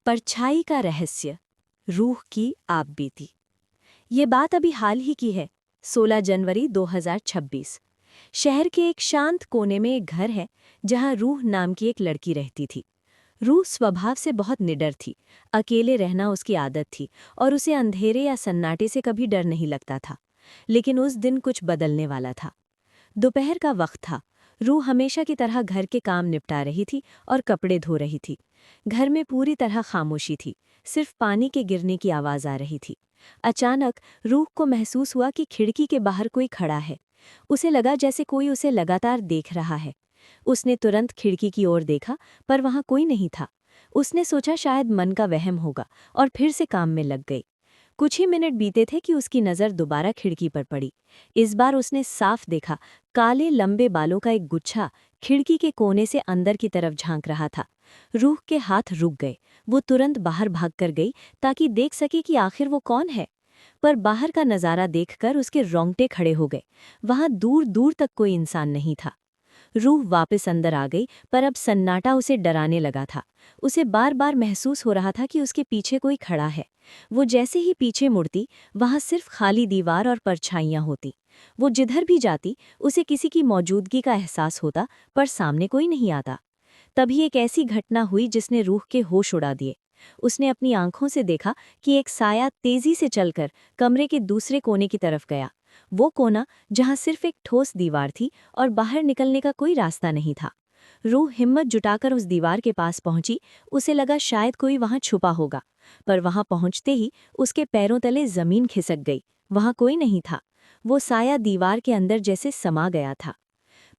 परछाई का रहस्य, रूह की आपबीती। ये बात अभी हाल ही की है, 16 जनवरी 2026। शहर के एक शांत कोने में एक घर है जहां रूह नाम की एक लड़की रहती थी। रूह स्वभाव से बहुत निडर थी, अकेले रहना उसकी आदत थी और उसे अंधेरे या सन्नाटे से कभी डर नहीं लगता था। लेकिन उस दिन कुछ बदलने वाला था। दोपहर का वक्त था। रूह हमेशा की तरह घर के काम निपटा रही थी और कपड़े धो रही थी। घर में पूरी तरह खामोशी थी, सिर्फ पानी के गिरने की आवाज आ रही थी। अचानक रूह को महसूस हुआ कि खिड़की के बाहर कोई खड़ा है। उसे लगा जैसे कोई उसे लगातार देख रहा है। उसने तुरंत खिड़की की ओर देखा, पर वहां कोई नहीं था। उसने सोचा शायद मन का वहम होगा और फिर से काम में लग गई। कुछ ही मिनट बीते थे कि उसकी नज़र दोबारा खिड़की पर पड़ी। इस बार उसने साफ देखा, काले लंबे बालों का एक गुच्छा खिड़की के कोने से अंदर की तरफ झांक रहा था। रूह के हाथ रुक गए। वो तुरंत बाहर भागकर गई ताकि देख सके कि आखिर वो कौन है। पर बाहर का नज़ारा देखकर उसके रोंगटे खड़े हो गए। वहां दूर दूर तक कोई इंसान नहीं था। रूह वापस अंदर आ गई, पर अब सन्नाटा उसे डराने लगा था। उसे बार बार महसूस हो रहा था कि उसके पीछे कोई खड़ा है। वो जैसे ही पीछे मुड़ती, वहां सिर्फ खाली दीवार और परछाइयां होती। वो जिधर भी जाती, उसे किसी की मौजूदगी का एहसास होता, पर सामने कोई नहीं आता। तभी एक ऐसी घटना हुई जिसने रूह के होश उड़ा दिए। उसने अपनी आंखों से देखा कि एक साया तेजी से चलकर कमरे के दूसरे कोने की तरफ गया। वो कोना जहां सिर्फ एक ठोस दीवार थी और बाहर निकलने का कोई रास्ता नहीं था। रूह हिम्मत जुटाकर उस दीवार के पास पहुंची। उसे लगा शायद कोई वहां छुपा होगा, पर वहां पहुंचते ही उसके पैरों तले जमीन खिसक गई। वहां कोई नहीं था। वो साया दीवार के अंदर जैसे समा गया था।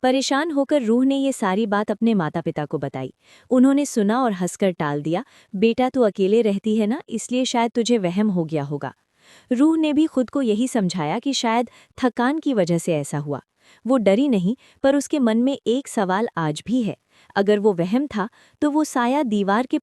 परेशान होकर रूह ने ये सारी बात अपने माता पिता को बताई। उन्होंने सुना और हंसकर टाल दिया, बेटा तू अकेले रहती है ना, इसलिए शायद तुझे वहम हो गया होगा। रूह ने भी खुद को यही समझाया कि शायद थकान की वजह से ऐसा हुआ। वो डरी नहीं, पर उसके मन में एक सवाल आज भी है। अगर वो वहम था, तो वो साया दीवार के